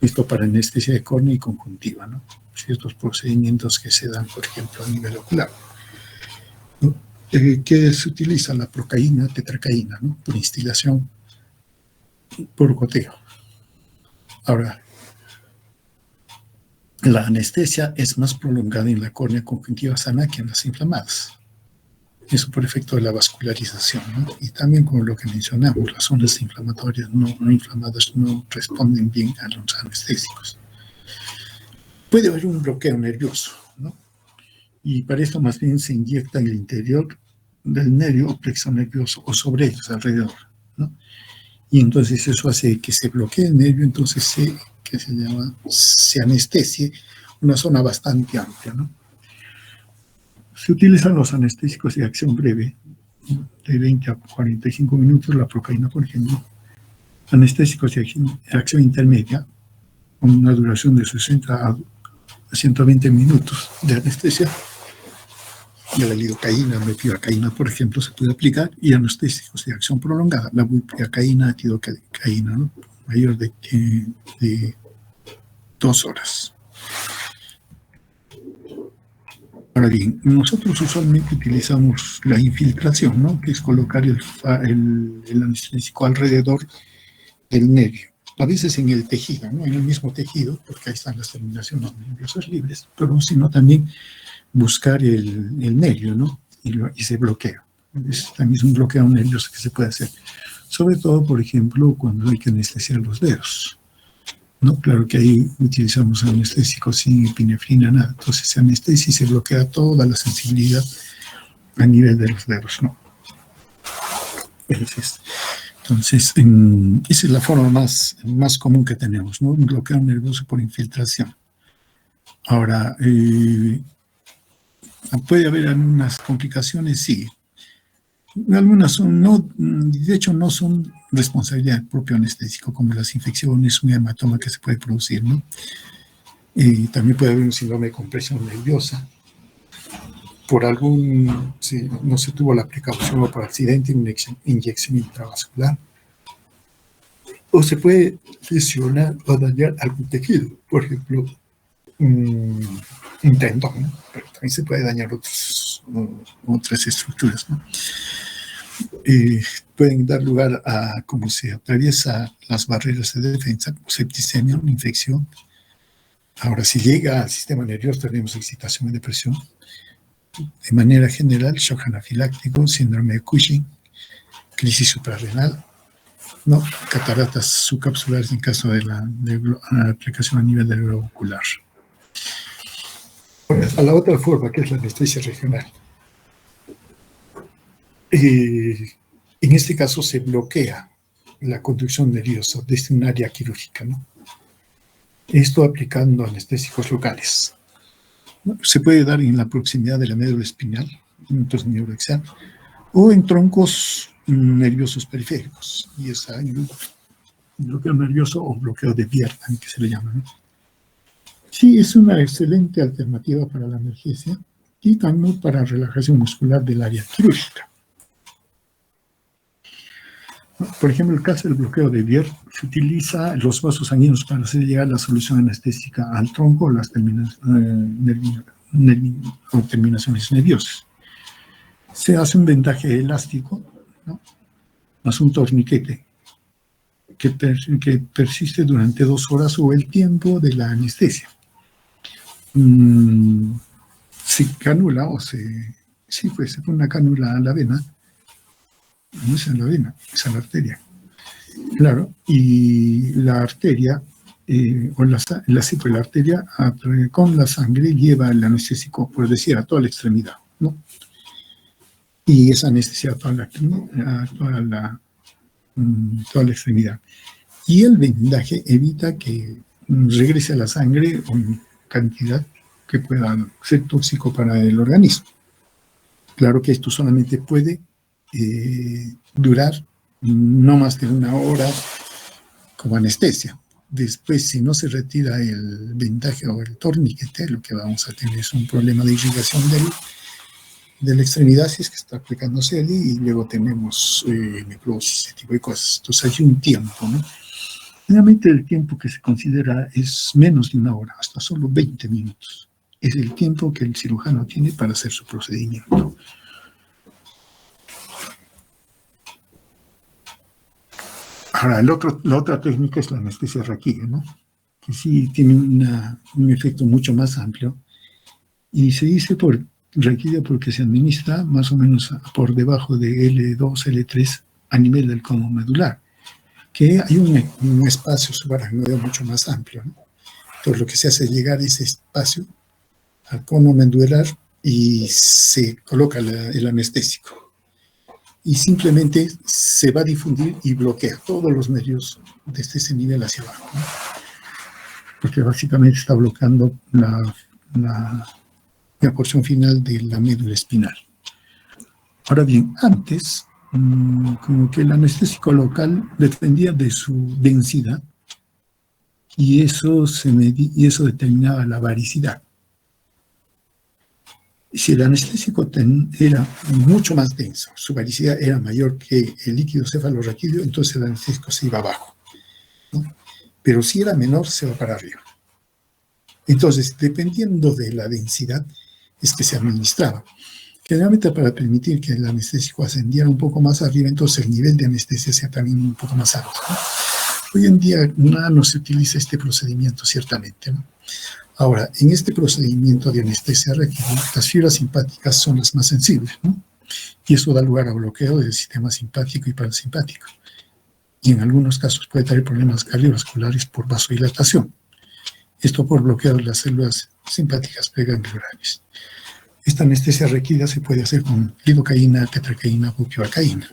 Esto para anestesia de córnea y conjuntiva, ¿no? Ciertos procedimientos que se dan, por ejemplo, a nivel ocular, ¿no? Que se utiliza la procaína, tetracaína, ¿no? Por instilación, por goteo. Ahora, la anestesia es más prolongada en la córnea conjuntiva sana que en las inflamadas. Eso por efecto de la vascularización, ¿no? Y también como lo que mencionamos, las ondas inflamatorias no inflamadas no responden bien a los anestésicos. Puede haber un bloqueo nervioso, ¿no? Y para esto más bien se inyecta en el interior del nervio o plexo nervioso o sobre ellos, alrededor, ¿no? Y entonces eso hace que se bloquee el nervio, entonces se anestesie una zona bastante amplia, ¿no? Se utilizan los anestésicos de acción breve, de 20 a 45 minutos, la procaína, por ejemplo. Anestésicos de acción intermedia, con una duración de 60 a 120 minutos de anestesia. Y la lidocaína, la mepivacaína, por ejemplo, se puede aplicar. Y anestésicos de acción prolongada, la bupivacaína, tirocaína, ¿no? Mayor de 2 horas. Ahora bien, nosotros usualmente utilizamos la infiltración, ¿no? Que es colocar el anestésico alrededor del nervio. A veces en el tejido, ¿no? En el mismo tejido, porque ahí están las terminaciones nerviosas libres, pero sino también buscar el nervio, ¿no? Y se bloquea. También es un bloqueo nervioso que se puede hacer. Sobre todo, por ejemplo, cuando hay que anestesiar los dedos, ¿no? Claro que ahí utilizamos anestésicos sin epinefrina, nada. Entonces se anestesia y se bloquea toda la sensibilidad a nivel de los dedos, ¿no? Entonces, esa es la forma más común que tenemos, ¿no? Un bloqueo nervioso por infiltración. Ahora, puede haber algunas complicaciones, sí. Algunas de hecho no son responsabilidad del propio anestésico, como las infecciones, un hematoma que se puede producir, ¿no? Y también puede haber un síndrome de compresión nerviosa. Si no se tuvo la precaución o por accidente, una inyección intravascular. O se puede lesionar o dañar algún tejido, por ejemplo, un tendón, ¿no? Pero también se puede dañar otras estructuras, ¿no? pueden dar lugar a, como se atraviesa las barreras de defensa, septicemia, una infección. Ahora, si llega al sistema nervioso, tenemos excitación y depresión. De manera general, shock anafiláctico, síndrome de Cushing, crisis suprarrenal, ¿no? Cataratas subcapsulares en caso de la aplicación a nivel del globo ocular. Bueno, a la otra forma, que es la anestesia regional. En este caso se bloquea la conducción nerviosa desde un área quirúrgica, ¿no? Esto aplicando anestésicos locales. Se puede dar en la proximidad de la médula espinal, entonces neuroaxial, o en troncos nerviosos periféricos, y es el bloqueo nervioso o bloqueo de Biermann, que se le llama, ¿no? Sí, es una excelente alternativa para la analgesia y también para relajación muscular del área quirúrgica. Por ejemplo, en el caso del bloqueo de Bier, se utiliza los vasos sanguíneos para hacer llegar la solución anestésica al tronco o las terminaciones nerviosas. Se hace un vendaje elástico, ¿no?, más un torniquete que persiste durante 2 horas o el tiempo de la anestesia. Se canula o se pone una cánula a la vena. No es en la vena, es en la arteria. Claro, y la arteria, la arteria con la sangre lleva el anestésico, por decir, a toda la extremidad, ¿no? Y esa anestesia a toda la extremidad. Y el vendaje evita que regrese a la sangre con cantidad que pueda ser tóxico para el organismo. Claro que esto solamente puede durar no más de 1 hora como anestesia. Después, si no se retira el vendaje o el torniquete, lo que vamos a tener es un problema de irrigación de la extremidad, si es que está aplicándose allí, y luego tenemos necrosis, ese tipo de cosas. Entonces hay un tiempo, ¿no? Generalmente el tiempo que se considera es menos de 1 hora, hasta solo 20 minutos. Es el tiempo que el cirujano tiene para hacer su procedimiento. Ahora, la otra técnica es la anestesia raquídea, ¿no?, que sí tiene un efecto mucho más amplio, y se dice por raquídea porque se administra más o menos por debajo de L2, L3 a nivel del cono medular, que hay un espacio subaracnoideo mucho más amplio, ¿no? Entonces lo que se hace es llegar ese espacio al cono medular y se coloca el anestésico. Y simplemente se va a difundir y bloquea todos los nervios desde ese nivel hacia abajo, ¿no? Porque básicamente está bloqueando la porción final de la médula espinal. Ahora bien, antes, como que el anestésico local dependía de su densidad, y eso determinaba la varicidad. Si el anestésico era mucho más denso, su varicidad era mayor que el líquido cefalorraquídeo, entonces el anestésico se iba abajo, ¿no? Pero si era menor, se va para arriba. Entonces, dependiendo de la densidad, es que se administraba. Generalmente para permitir que el anestésico ascendiera un poco más arriba, entonces el nivel de anestesia sea también un poco más alto, ¿no? Hoy en día no se utiliza este procedimiento, ciertamente, ¿no? Ahora, en este procedimiento de anestesia raquídea, las fibras simpáticas son las más sensibles, ¿no? Y eso da lugar a bloqueo del sistema simpático y parasimpático. Y en algunos casos puede traer problemas cardiovasculares por vasodilatación. Esto por bloqueo de las células simpáticas preganglionares. Esta anestesia raquídea se puede hacer con lidocaína, tetracaína, bupivacaína.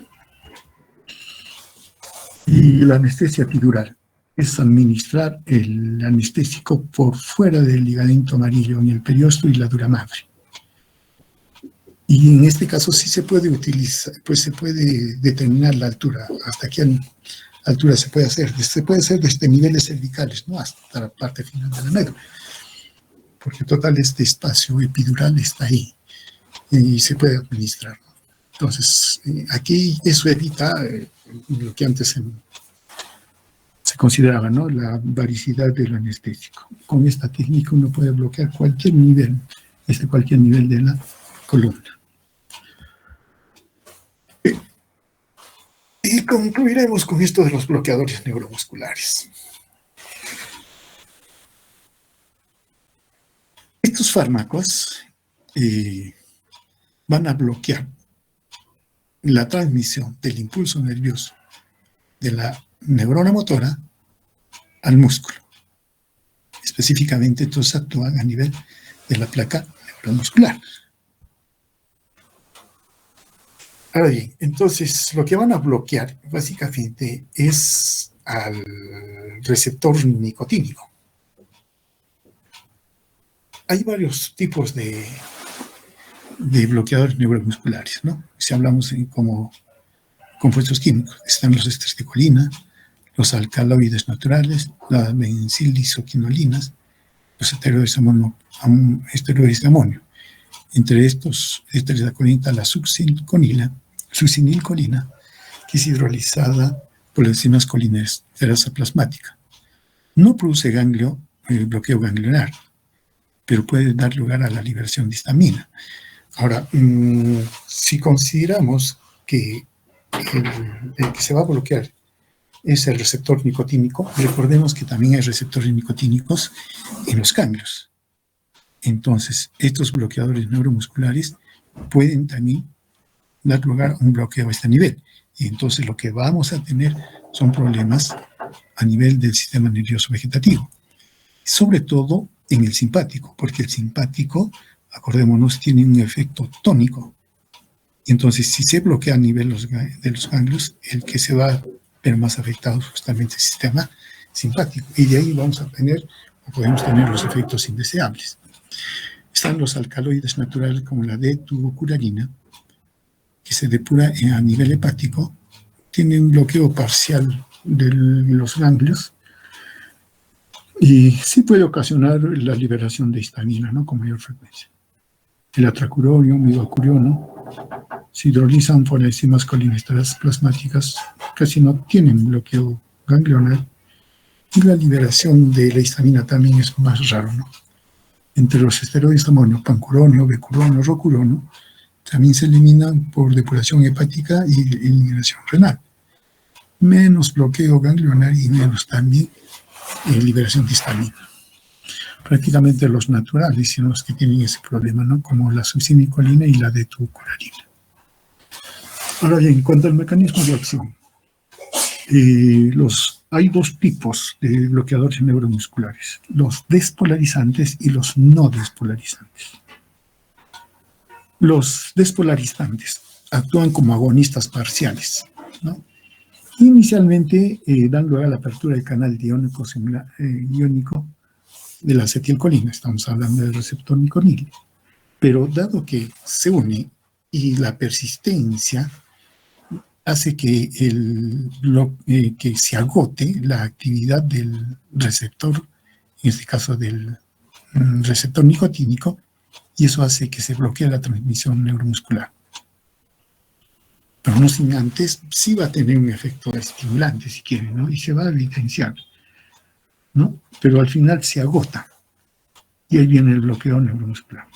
Y la anestesia epidural es administrar el anestésico por fuera del ligamento amarillo en el periósteo y la dura madre. Y en este caso sí se puede utilizar, pues se puede determinar la altura, hasta qué altura se puede hacer. Se puede hacer desde niveles cervicales, ¿no?, hasta la parte final de la médula, porque total este espacio epidural está ahí y se puede administrar. Entonces, aquí eso evita lo que antes se consideraba, ¿no?, la varicidad del anestésico. Con esta técnica uno puede bloquear cualquier nivel, cualquier nivel de la columna. Y concluiremos con esto de los bloqueadores neuromusculares. Estos fármacos van a bloquear la transmisión del impulso nervioso de la neurona motora al músculo. Específicamente, estos actúan a nivel de la placa neuromuscular. Ahora bien, entonces lo que van a bloquear básicamente es al receptor nicotínico. Hay varios tipos de bloqueadores neuromusculares, ¿no? Si hablamos como compuestos químicos, están los ésteres de colina, los alcaloides naturales, las benzildizoquinolinas, los esteroides de amonio. Entre estos ésteres de colina, la succinilcolina, que es hidrolizada por la enzima colinesterasa plasmática. No produce bloqueo ganglionar, pero puede dar lugar a la liberación de histamina. Ahora, si consideramos que el que se va a bloquear es el receptor nicotínico, recordemos que también hay receptores nicotínicos en los ganglios. Entonces, estos bloqueadores neuromusculares pueden también dar lugar a un bloqueo a este nivel. Y entonces lo que vamos a tener son problemas a nivel del sistema nervioso vegetativo. Sobre todo en el simpático, porque el simpático, acordémonos, tiene un efecto tónico. Y entonces, si se bloquea a nivel de los ganglios, el que se va a ver más afectado es justamente el sistema simpático. Y de ahí vamos a tener, o podemos tener los efectos indeseables. Están los alcaloides naturales como la D-tubocurarina, que se depura a nivel hepático, tiene un bloqueo parcial de los ganglios y sí puede ocasionar la liberación de histamina, ¿no?, con mayor frecuencia. El atracuronio, midocuriono, se hidrolizan por enzimas colinesteras plasmáticas, casi no tienen bloqueo ganglionar, y la liberación de la histamina también es más raro, ¿no? Entre los esteroides de amonio, pancuronio, becuronio, rocuronio, también se eliminan por depuración hepática y eliminación renal. Menos bloqueo ganglionar y menos también liberación de histamina. Prácticamente los naturales son los que tienen ese problema, ¿no?, como la succinilcolina y la D-tubocurarina. Ahora bien, en cuanto al mecanismo de acción, hay dos tipos de bloqueadores neuromusculares, los despolarizantes y los no despolarizantes. Los despolarizantes actúan como agonistas parciales, ¿no? Inicialmente dan lugar a la apertura del canal iónico de la acetilcolina, estamos hablando del receptor nicotinil, pero dado que se une y la persistencia hace que se agote la actividad del receptor, en este caso del receptor nicotínico, y eso hace que se bloquee la transmisión neuromuscular. Pero no sin antes, sí va a tener un efecto estimulante, si quieren, ¿no?, y se va a evidenciar, ¿no?, pero al final se agota, y ahí viene el bloqueo neuromuscular.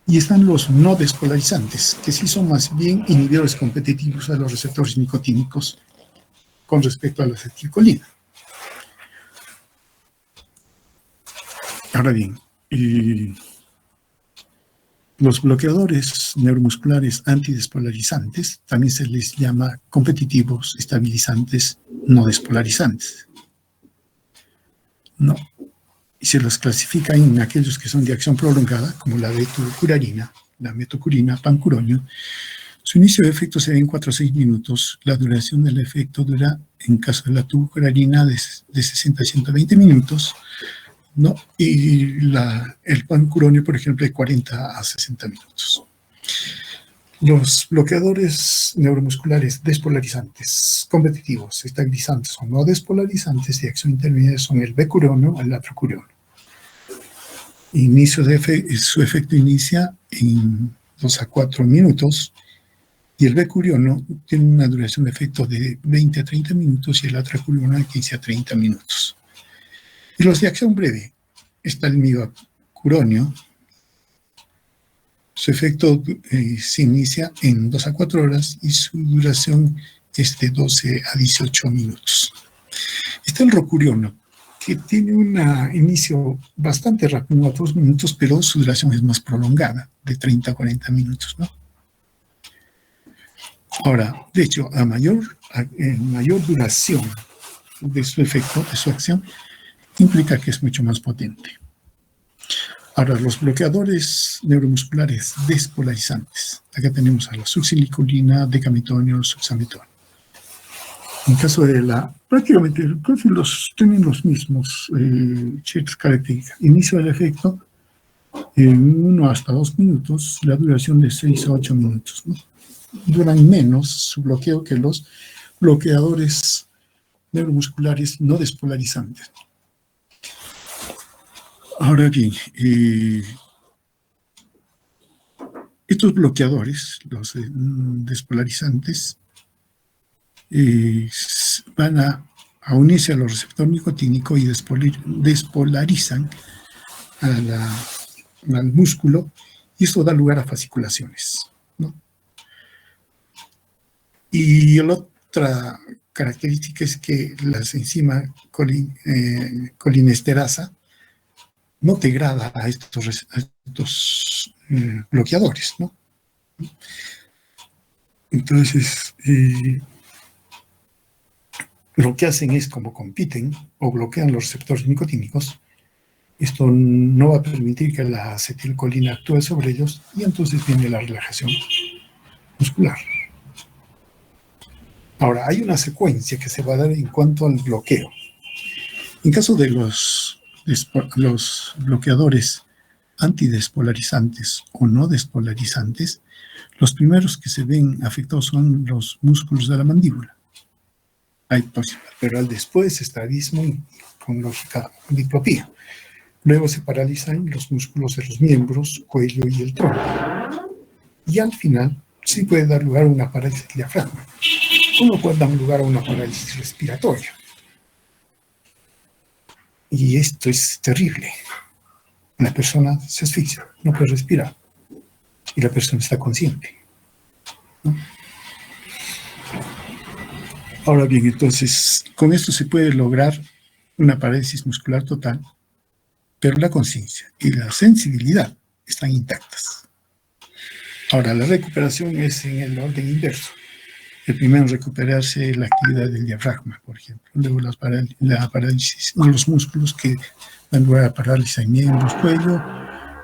Y están los no despolarizantes, que sí son más bien inhibidores competitivos a los receptores nicotínicos con respecto a la acetilcolina. Ahora bien, los bloqueadores neuromusculares antidespolarizantes también se les llama competitivos estabilizantes no despolarizantes, ¿no? Y se los clasifica en aquellos que son de acción prolongada, como la D-tubocurarina, la metocurina, pancuronio. Su inicio de efecto se da en 4 a 6 minutos. La duración del efecto dura, en caso de la tubocurarina, de 60 a 120 minutos, ¿no? Y el pancuronio, por ejemplo, de 40 a 60 minutos. Los bloqueadores neuromusculares despolarizantes, competitivos, estabilizantes o no despolarizantes de acción intermedia son el becuronio o el atracuronio. Su efecto inicia en 2 a 4 minutos y el becuronio tiene una duración de efecto de 20 a 30 minutos y el atracuronio de 15 a 30 minutos. Y los de acción breve, está el midacuronio. Su efecto se inicia en 2 a 4 horas y su duración es de 12 a 18 minutos. Está el rocuriono, que tiene un inicio bastante rápido, a 2 minutos, pero su duración es más prolongada, de 30 a 40 minutos, ¿no? Ahora, de hecho, a mayor duración de su efecto, de su acción, implica que es mucho más potente. Ahora, los bloqueadores neuromusculares despolarizantes. Acá tenemos a la succinicolina, decametonio, suxametonio. En caso de prácticamente casi tienen los mismos ciertas características. Inicio del efecto en 1 hasta 2 minutos, la duración de 6 a 8 minutos, ¿no? Duran menos su bloqueo que los bloqueadores neuromusculares no despolarizantes. Ahora bien, estos bloqueadores, los despolarizantes, van a unirse a los receptores nicotínicos y despolarizan al músculo, y esto da lugar a fasciculaciones, ¿no? Y la otra característica es que la enzima colinesterasa no degrada a estos bloqueadores, ¿no? Entonces, lo que hacen es, como compiten o bloquean los receptores nicotínicos, esto no va a permitir que la acetilcolina actúe sobre ellos, y entonces viene la relajación muscular. Ahora, hay una secuencia que se va a dar en cuanto al bloqueo. En caso de los bloqueadores antidespolarizantes o no despolarizantes, los primeros que se ven afectados son los músculos de la mandíbula. Hay pero después estrabismo con lógica diplopía. Luego se paralizan los músculos de los miembros, cuello y el tronco. Y al final sí puede dar lugar a una parálisis del diafragma, con lo cual da lugar a una parálisis respiratoria. Y esto es terrible. La persona se asfixia, no puede respirar, y la persona está consciente, ¿no? Ahora bien, entonces, con esto se puede lograr una parálisis muscular total, pero la conciencia y la sensibilidad están intactas. Ahora, la recuperación es en el orden inverso. El primero en recuperarse la actividad del diafragma, por ejemplo. Luego la parálisis de los músculos que dan lugar a parálisis en miembros, cuello,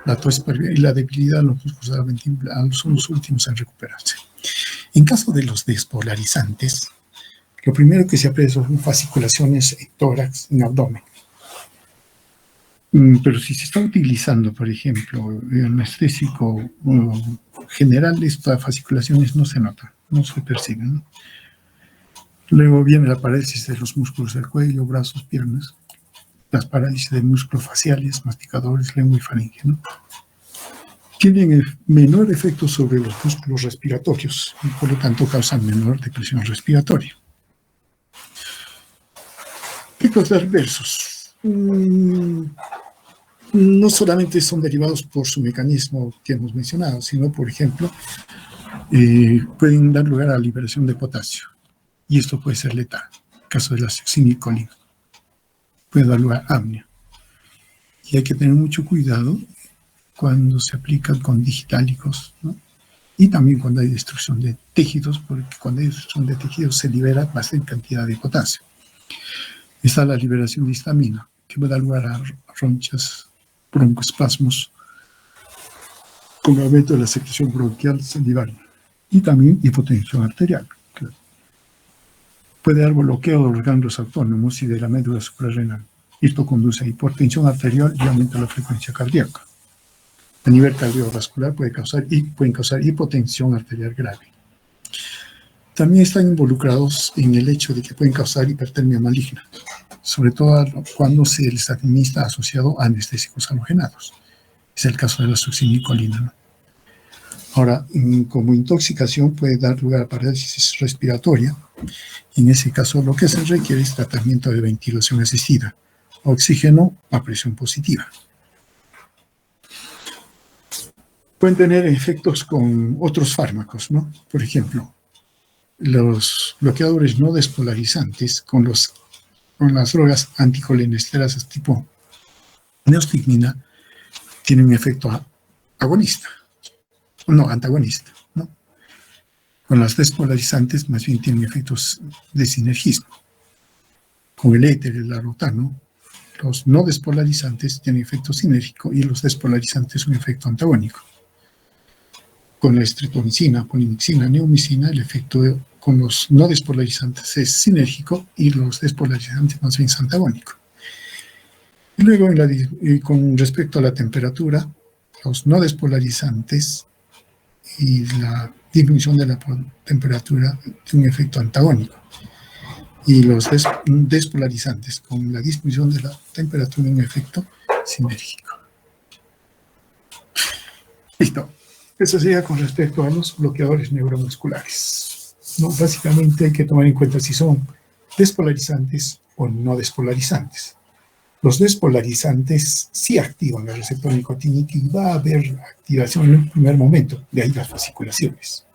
la tos y la debilidad de los músculos de la mandíbula son los últimos en recuperarse. En caso de los despolarizantes, lo primero que se aprecia son fasciculaciones en tórax, en abdomen. Pero si se está utilizando, por ejemplo, el anestésico general, estas fasciculaciones no se notan, no se perciben, ¿no? Luego viene la parálisis de los músculos del cuello, brazos, piernas, las parálisis de músculos faciales, masticadores, lengua y faringe, ¿no? Tienen menor efecto sobre los músculos respiratorios y por lo tanto causan menor depresión respiratoria. Efectos adversos. No solamente son derivados por su mecanismo que hemos mencionado, sino, por ejemplo, pueden dar lugar a la liberación de potasio, y esto puede ser letal. En el caso de la succinicolina, puede dar lugar a apnea. Y hay que tener mucho cuidado cuando se aplican con digitálicos, ¿no? Y también cuando hay destrucción de tejidos, porque cuando hay destrucción de tejidos se libera bastante cantidad de potasio. Está la liberación de histamina, que puede dar lugar a ronchas, broncoespasmos, con aumento de la secreción bronquial salivaria, y también hipotensión arterial. Claro. Puede dar bloqueo de los ganglios autónomos y de la médula suprarrenal. Esto conduce a hipertensión arterial y aumenta la frecuencia cardíaca. A nivel cardiovascular pueden causar hipotensión arterial grave. También están involucrados en el hecho de que pueden causar hipertermia maligna, sobre todo cuando se les administra asociado a anestésicos halogenados. Es el caso de la succinicolina, ¿no? Ahora, como intoxicación puede dar lugar a parálisis respiratoria. En ese caso, lo que se requiere es tratamiento de ventilación asistida, oxígeno a presión positiva. Pueden tener efectos con otros fármacos, ¿no? Por ejemplo, los bloqueadores no despolarizantes con las drogas anticolinesteras tipo neostigmina tienen un efecto agonista, no, antagonista, ¿no? Con las despolarizantes más bien tienen efectos de sinergismo. Con el éter, el larotano, los no despolarizantes tienen efecto sinérgico y los despolarizantes un efecto antagónico. Con la estreptomicina, polimixina, neomicina, el efecto con los no despolarizantes es sinérgico y los despolarizantes más bien es antagónico. Y luego, con respecto a la temperatura, los no despolarizantes y la disminución de la temperatura tiene un efecto antagónico. Y los despolarizantes, con la disminución de la temperatura, un efecto sinérgico. Listo. Eso sería con respecto a los bloqueadores neuromusculares. ¿No? Básicamente hay que tomar en cuenta si son despolarizantes o no despolarizantes. Los despolarizantes sí activan el receptor nicotínico y va a haber activación en un primer momento, de ahí las fasciculaciones.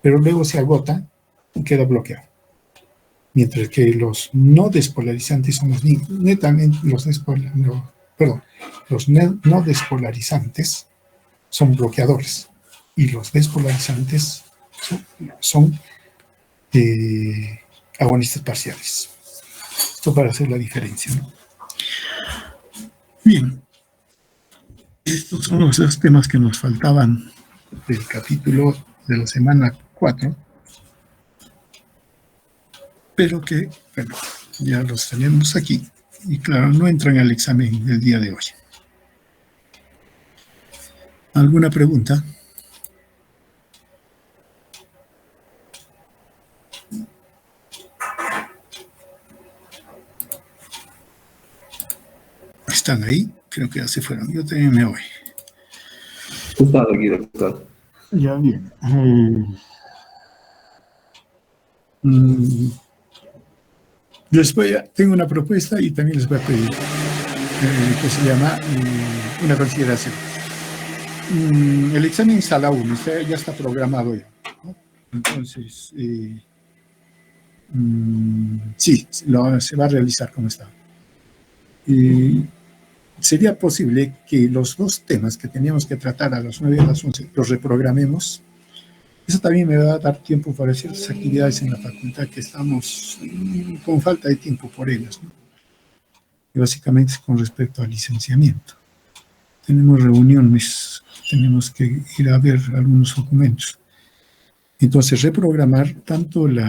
Pero luego se agota y queda bloqueado. Mientras que los no despolarizantes son netamente los no despolarizantes son bloqueadores y los despolarizantes son agonistas parciales. Esto para hacer la diferencia, ¿no? Bien, estos son los dos temas que nos faltaban del capítulo de la semana 4, pero que, bueno, ya los tenemos aquí y claro, no entran al examen del día de hoy. ¿Alguna pregunta? ¿Están ahí? Creo que ya se fueron. Yo también me voy. Está aquí, doctor. Ya, bien. Tengo una propuesta y también les voy a pedir que se llama una consideración. El examen Sala 1 ya está programado ya, ¿no? Entonces, sí, se va a realizar como está. ¿Sería posible que los dos temas que teníamos que tratar a las 9 y a las 11 los reprogramemos? Eso también me va a dar tiempo para ciertas actividades en la facultad que estamos con falta de tiempo por ellas, ¿no? Y básicamente es con respecto al licenciamiento. Tenemos reuniones, tenemos que ir a ver algunos documentos. Entonces, reprogramar tanto el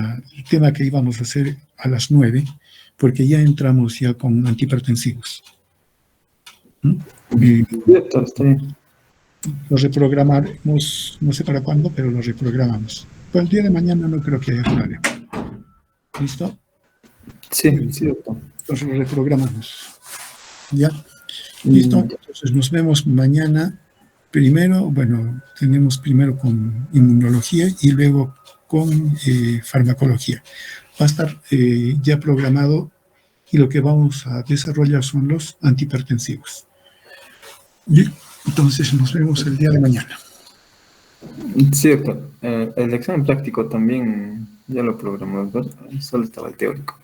tema que íbamos a hacer a las 9, porque ya entramos ya con antihipertensivos. Está bien. Lo reprogramaremos, no sé para cuándo, pero lo reprogramamos. Para el día de mañana no creo que haya problema. ¿Listo? Sí, doctor. Entonces lo reprogramamos. ¿Ya? ¿Listo? Entonces nos vemos mañana. Primero, bueno, tenemos primero con inmunología y luego con farmacología. Va a estar ya programado y lo que vamos a desarrollar son los antihipertensivos. Bien, entonces nos vemos el día de mañana. Sí, doctor. El examen práctico también ya lo programamos, ¿verdad? Solo estaba el teórico.